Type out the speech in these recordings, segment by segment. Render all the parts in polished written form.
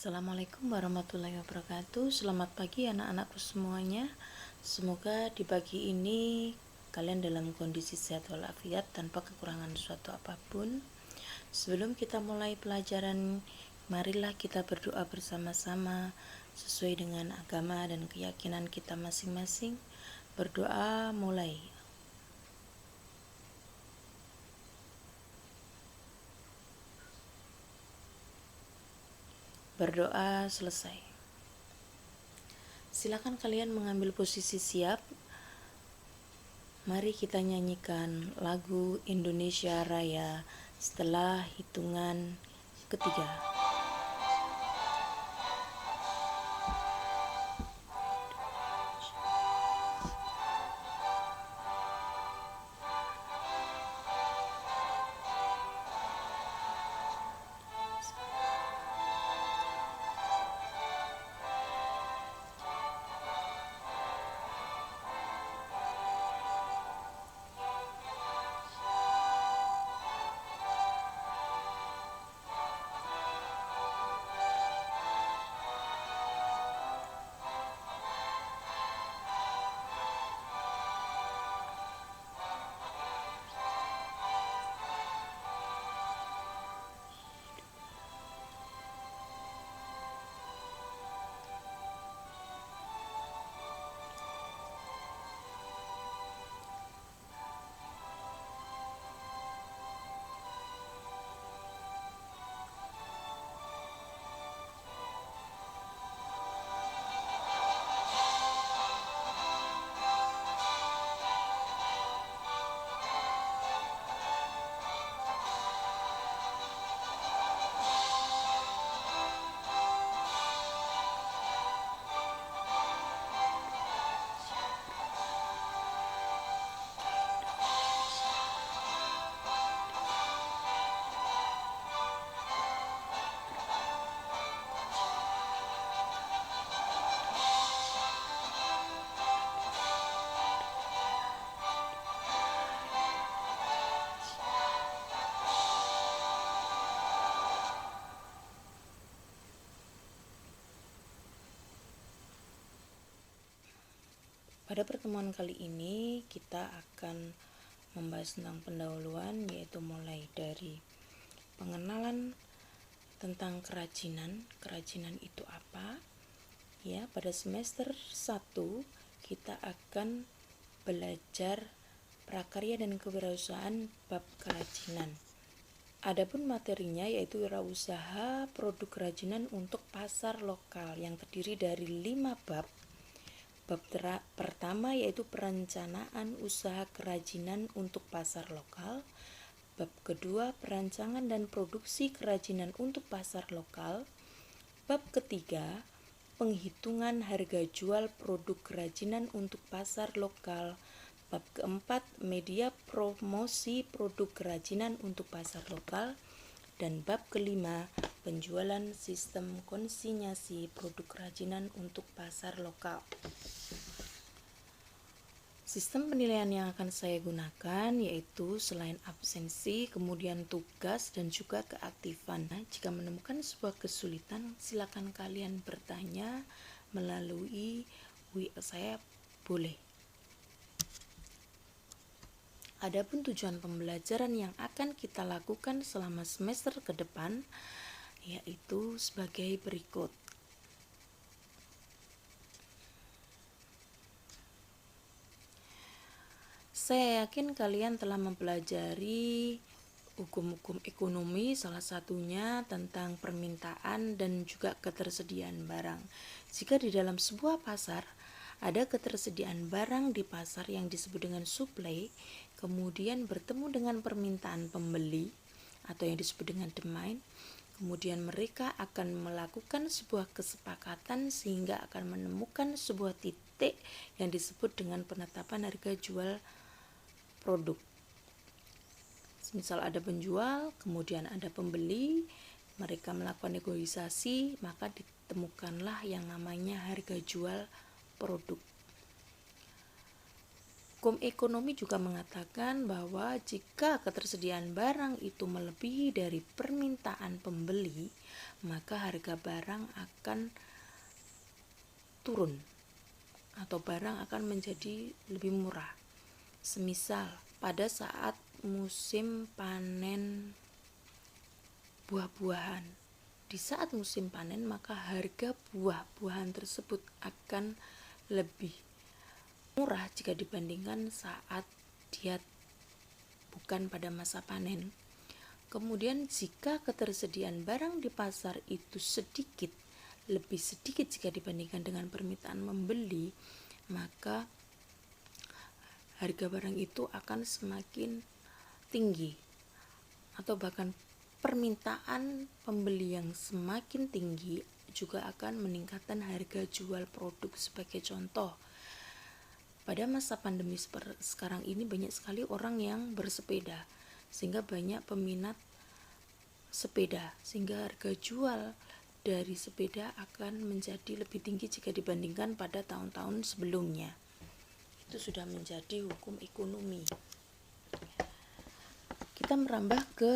Assalamualaikum warahmatullahi wabarakatuh. Selamat pagi anak-anakku semuanya. Semoga di pagi ini kalian dalam kondisi sehat walafiat tanpa kekurangan suatu apapun. Sebelum kita mulai pelajaran, marilah kita berdoa bersama-sama sesuai dengan agama dan keyakinan kita masing-masing. Berdoa mulai. Berdoa selesai. Silakan kalian mengambil posisi siap. Mari kita nyanyikan lagu Indonesia Raya setelah hitungan ketiga. Pada pertemuan kali ini kita akan membahas tentang pendahuluan, yaitu mulai dari pengenalan tentang kerajinan. Kerajinan itu apa? Ya, pada semester 1 kita akan belajar prakarya dan kewirausahaan bab kerajinan. Adapun materinya yaitu wirausaha produk kerajinan untuk pasar lokal yang terdiri dari 5 bab. Bab pertama yaitu perencanaan usaha kerajinan untuk pasar lokal. Bab kedua, perancangan dan produksi kerajinan untuk pasar lokal. Bab ketiga, penghitungan harga jual produk kerajinan untuk pasar lokal. Bab keempat, media promosi produk kerajinan untuk pasar lokal. Dan bab kelima, penjualan sistem konsinyasi produk kerajinan untuk pasar lokal. Sistem penilaian yang akan saya gunakan yaitu selain absensi, kemudian tugas, dan juga keaktifan. Nah, jika menemukan sebuah kesulitan, silakan kalian bertanya melalui WA saya, boleh. Adapun tujuan pembelajaran yang akan kita lakukan selama semester ke depan yaitu sebagai berikut. Saya yakin kalian telah mempelajari hukum-hukum ekonomi, salah satunya tentang permintaan dan juga ketersediaan barang. Jika di dalam sebuah pasar ada ketersediaan barang di pasar yang disebut dengan supply, kemudian bertemu dengan permintaan pembeli atau yang disebut dengan demand, kemudian mereka akan melakukan sebuah kesepakatan sehingga akan menemukan sebuah titik yang disebut dengan penetapan harga jual produk. Misal ada penjual, kemudian ada pembeli, mereka melakukan negosiasi, maka ditemukanlah yang namanya harga jual produk. Hukum ekonomi juga mengatakan bahwa jika ketersediaan barang itu melebihi dari permintaan pembeli, maka harga barang akan turun atau barang akan menjadi lebih murah. Semisal pada saat musim panen buah-buahan, di saat musim panen maka harga buah-buahan tersebut akan lebih murah jika dibandingkan saat dia bukan pada masa panen. Kemudian jika ketersediaan barang di pasar itu lebih sedikit jika dibandingkan dengan permintaan membeli, maka harga barang itu akan semakin tinggi, atau bahkan permintaan pembeli yang semakin tinggi juga akan meningkatkan harga jual produk. Sebagai contoh, pada masa pandemi sekarang ini banyak sekali orang yang bersepeda, sehingga banyak peminat sepeda, sehingga harga jual dari sepeda akan menjadi lebih tinggi jika dibandingkan pada tahun-tahun sebelumnya. Itu sudah menjadi hukum ekonomi. Kita merambah ke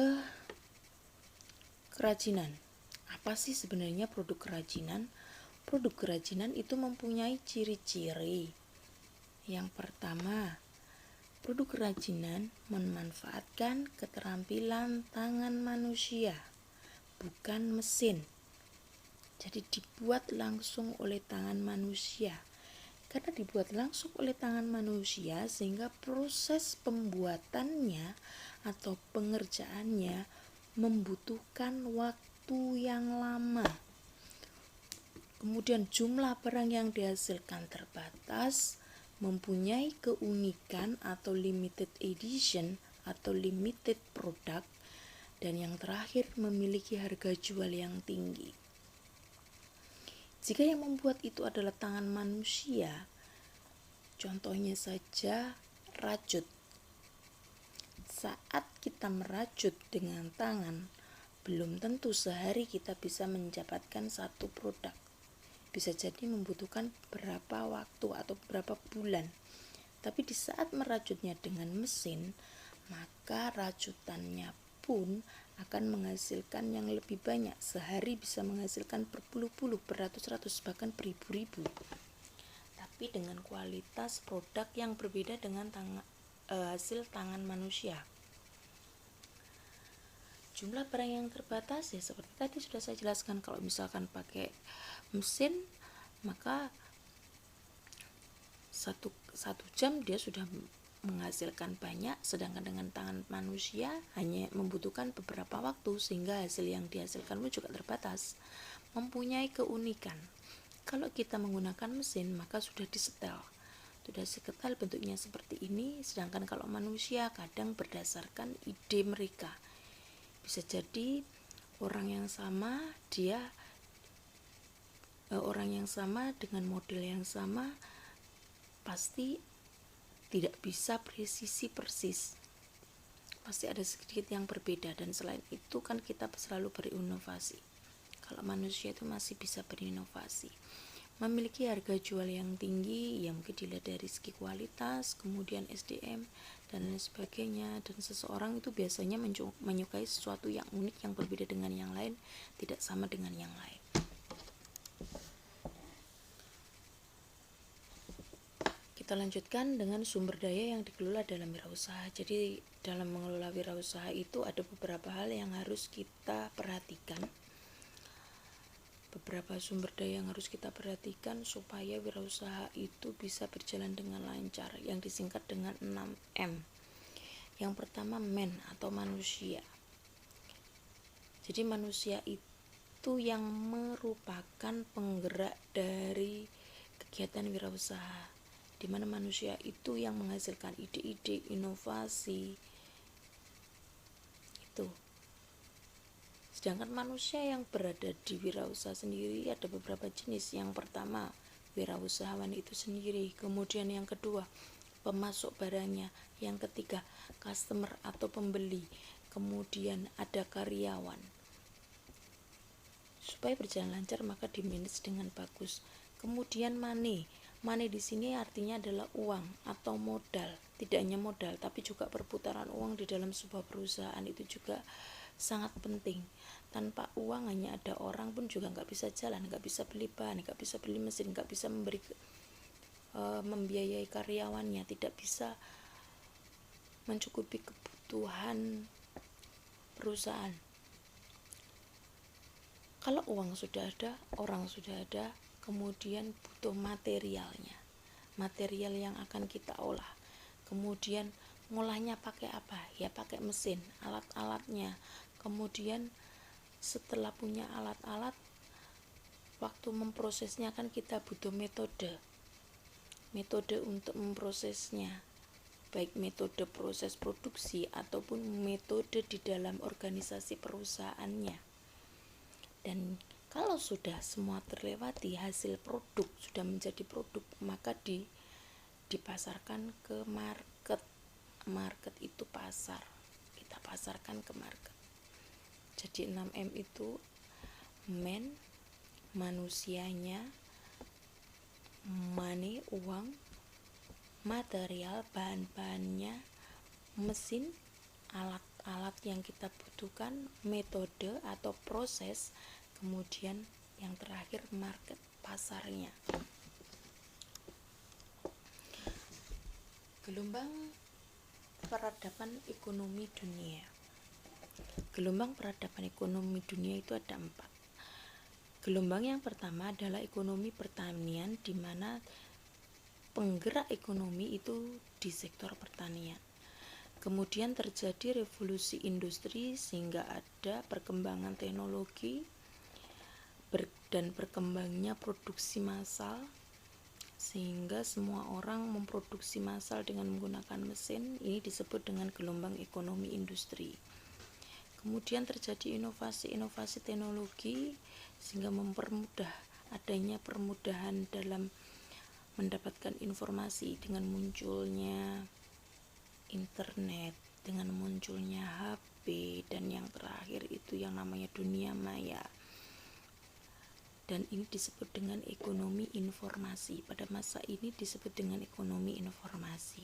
kerajinan. Apa sih sebenarnya produk kerajinan? Produk kerajinan itu mempunyai ciri-ciri. Yang pertama, produk kerajinan memanfaatkan keterampilan tangan manusia, bukan mesin. Jadi dibuat langsung oleh tangan manusia. Karena dibuat langsung oleh tangan manusia, sehingga proses pembuatannya atau pengerjaannya membutuhkan waktu yang lama. Kemudian jumlah barang yang dihasilkan terbatas, mempunyai keunikan atau limited edition atau limited product, dan yang terakhir memiliki harga jual yang tinggi. Jika yang membuat itu adalah tangan manusia, contohnya saja rajut. Saat kita merajut dengan tangan, belum tentu sehari kita bisa mendapatkan satu produk. Bisa jadi membutuhkan berapa waktu atau berapa bulan. Tapi di saat merajutnya dengan mesin, maka rajutannya pun akan menghasilkan yang lebih banyak. Sehari bisa menghasilkan berpuluh-puluh, beratus-ratus, bahkan beribu-ribu. Tapi dengan kualitas produk yang berbeda dengan hasil tangan manusia. Jumlah barang yang terbatas, ya seperti tadi sudah saya jelaskan. Kalau misalkan pakai mesin, maka satu jam dia sudah menghasilkan banyak, sedangkan dengan tangan manusia hanya membutuhkan beberapa waktu, sehingga hasil yang dihasilkan pun juga terbatas. Mempunyai keunikan, kalau kita menggunakan mesin maka sudah disetel, bentuknya seperti ini, sedangkan kalau manusia kadang berdasarkan ide mereka. Bisa jadi orang yang sama dengan model yang sama pasti tidak bisa presisi persis, pasti ada sedikit yang berbeda. Dan selain itu kan kita selalu berinovasi. Kalau manusia itu masih bisa berinovasi. Memiliki harga jual yang tinggi, ya mungkin dilihat dari segi kualitas, kemudian SDM dan lain sebagainya. Dan seseorang itu biasanya menyukai sesuatu yang unik, yang berbeda dengan yang lain, tidak sama dengan yang lain. Kita lanjutkan dengan sumber daya yang dikelola dalam wirausaha. Jadi dalam mengelola wirausaha itu ada beberapa hal yang harus kita perhatikan. Beberapa sumber daya yang harus kita perhatikan supaya wirausaha itu bisa berjalan dengan lancar, yang disingkat dengan 6M. Yang pertama, man atau manusia. Jadi manusia itu yang merupakan penggerak dari kegiatan wirausaha, di mana manusia itu yang menghasilkan ide-ide, inovasi itu. Sedangkan manusia yang berada di wirausaha sendiri ada beberapa jenis. Yang pertama, wirausahawan itu sendiri. Kemudian yang kedua, pemasok barangnya. Yang ketiga, customer atau pembeli. Kemudian ada karyawan. Supaya berjalan lancar maka di-manage dengan bagus. Kemudian money Money di sini artinya adalah uang atau modal. Tidak hanya modal, tapi juga perputaran uang di dalam sebuah perusahaan itu juga sangat penting. Tanpa uang hanya ada orang pun juga nggak bisa jalan, nggak bisa beli bahan, nggak bisa beli mesin, nggak bisa membiayai karyawannya, tidak bisa mencukupi kebutuhan perusahaan. Kalau uang sudah ada, orang sudah ada, kemudian butuh materialnya, material yang akan kita olah. Kemudian ngolahnya pakai apa? Ya pakai mesin, alat-alatnya. Kemudian setelah punya alat-alat, waktu memprosesnya kan kita butuh metode untuk memprosesnya, baik metode proses produksi ataupun metode di dalam organisasi perusahaannya. Dan kalau sudah semua terlewati, hasil produk sudah menjadi produk, maka dipasarkan ke market. Market itu pasar, kita pasarkan ke market. Jadi 6M itu man, manusianya, money, uang, material, bahan-bahannya, mesin, alat-alat yang kita butuhkan, metode atau proses, kemudian yang terakhir market, pasarnya. Gelombang peradaban ekonomi dunia. Gelombang peradaban ekonomi dunia itu ada 4. Gelombang yang pertama adalah ekonomi pertanian, di mana penggerak ekonomi itu di sektor pertanian. Kemudian terjadi revolusi industri sehingga ada perkembangan teknologi dan berkembangnya produksi massal, sehingga semua orang memproduksi massal dengan menggunakan mesin. Ini disebut dengan gelombang ekonomi industri. Kemudian terjadi inovasi-inovasi teknologi sehingga mempermudah, adanya permudahan dalam mendapatkan informasi dengan munculnya internet, dengan munculnya HP, dan yang terakhir itu yang namanya dunia maya. Dan ini disebut dengan ekonomi informasi. Pada masa ini disebut dengan ekonomi informasi.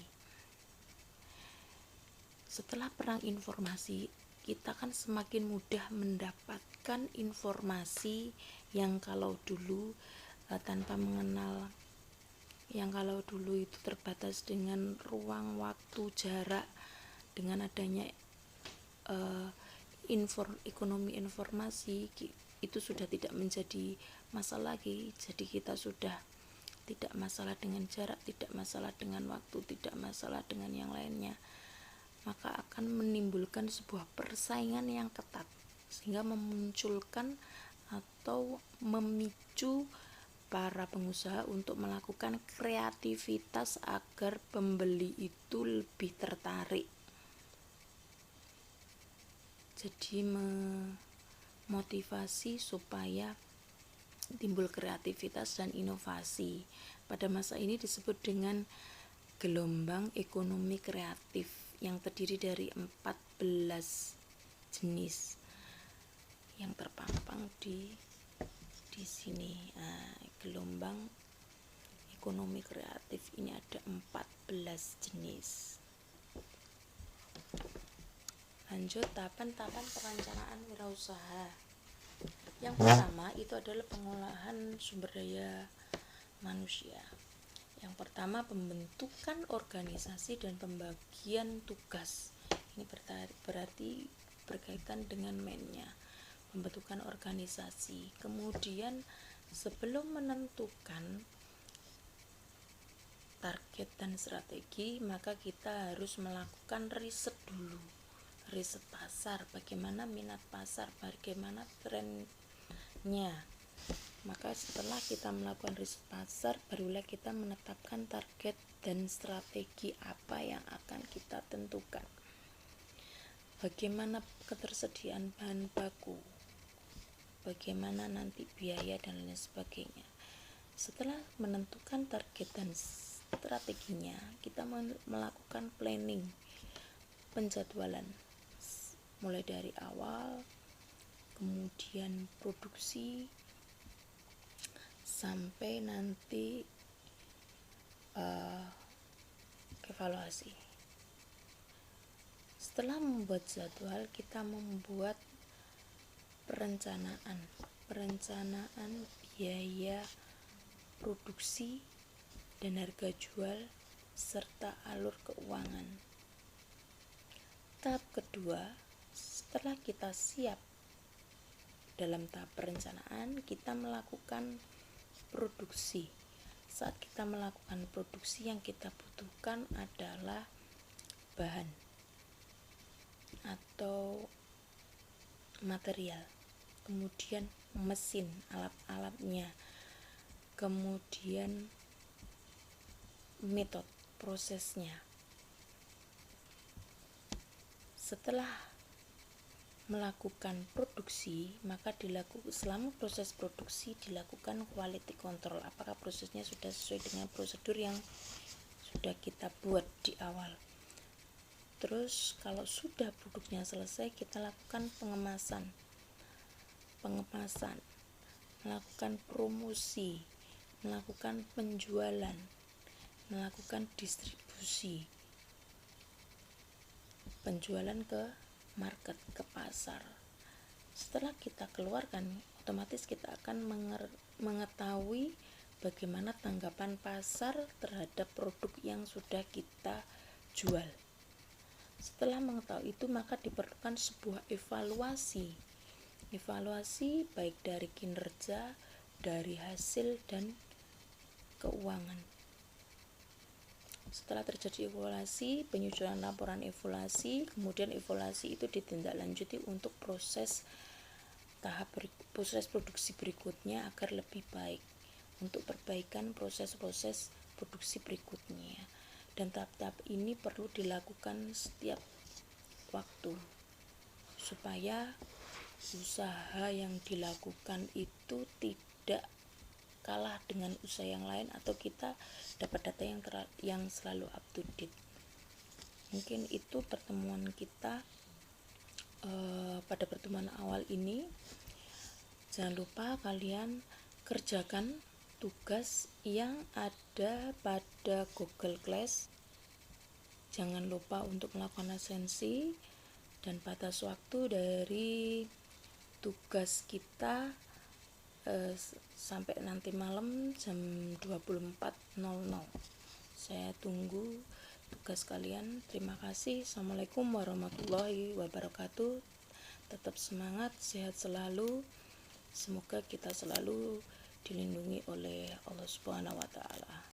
Setelah perang informasi, kita kan semakin mudah mendapatkan informasi yang kalau dulu tanpa mengenal, yang kalau dulu itu terbatas dengan ruang, waktu, jarak. Dengan adanya ekonomi informasi, itu sudah tidak menjadi masalah lagi. Jadi kita sudah tidak masalah dengan jarak, tidak masalah dengan waktu, tidak masalah dengan yang lainnya. Maka akan menimbulkan sebuah persaingan yang ketat, sehingga memunculkan atau memicu para pengusaha untuk melakukan kreativitas agar pembeli itu lebih tertarik. Jadi memotivasi supaya timbul kreativitas dan inovasi. Pada masa ini disebut dengan gelombang ekonomi kreatif yang terdiri dari 14 jenis yang terpampang di sini. Gelombang ekonomi kreatif ini ada 14 jenis. Lanjut, tahapan-tahapan perencanaan wirausaha. Yang pertama itu adalah pengolahan sumber daya manusia. Yang pertama, pembentukan organisasi dan pembagian tugas. Ini berarti berkaitan dengan man-nya, pembentukan organisasi. Kemudian sebelum menentukan target dan strategi, maka kita harus melakukan riset dulu. Riset pasar, bagaimana minat pasar, bagaimana trennya. Maka setelah kita melakukan riset pasar, barulah kita menetapkan target dan strategi apa yang akan kita tentukan. Bagaimana ketersediaan bahan baku, bagaimana nanti biaya dan lain sebagainya. Setelah menentukan target dan strateginya, kita melakukan planning, penjadwalan, mulai dari awal, kemudian produksi, sampai nanti evaluasi. Setelah membuat jadwal, kita membuat perencanaan biaya produksi dan harga jual serta alur keuangan. Tahap kedua, setelah kita siap dalam tahap perencanaan, kita melakukan produksi. Saat kita melakukan produksi, yang kita butuhkan adalah bahan atau material, kemudian mesin, alat-alatnya, kemudian metode prosesnya. Setelah melakukan produksi, maka selama proses produksi dilakukan quality control, apakah prosesnya sudah sesuai dengan prosedur yang sudah kita buat di awal. Terus kalau sudah produknya selesai, kita lakukan pengemasan, melakukan promosi, melakukan penjualan, melakukan distribusi, penjualan ke market, ke pasar. Setelah kita keluarkan, otomatis kita akan mengetahui bagaimana tanggapan pasar terhadap produk yang sudah kita jual. Setelah mengetahui itu, maka diperlukan sebuah evaluasi baik dari kinerja, dari hasil, dan keuangan. Setelah terjadi evaluasi, penyusunan laporan evaluasi, kemudian evaluasi itu ditindaklanjuti untuk proses produksi berikutnya agar lebih baik, untuk perbaikan proses-proses produksi berikutnya. Dan tahap-tahap ini perlu dilakukan setiap waktu supaya usaha yang dilakukan itu tidak kalah dengan usaha yang lain, atau kita dapat data yang selalu up to date. Mungkin itu pertemuan kita pada pertemuan awal ini. Jangan lupa kalian kerjakan tugas yang ada pada Google Class. Jangan lupa untuk melakukan absensi dan batas waktu dari tugas kita sampai nanti malam jam 24.00. Saya tunggu tugas kalian. Terima kasih. Assalamualaikum warahmatullahi wabarakatuh. Tetap semangat, sehat selalu. Semoga kita selalu dilindungi oleh Allah Subhanahu wa Ta'ala.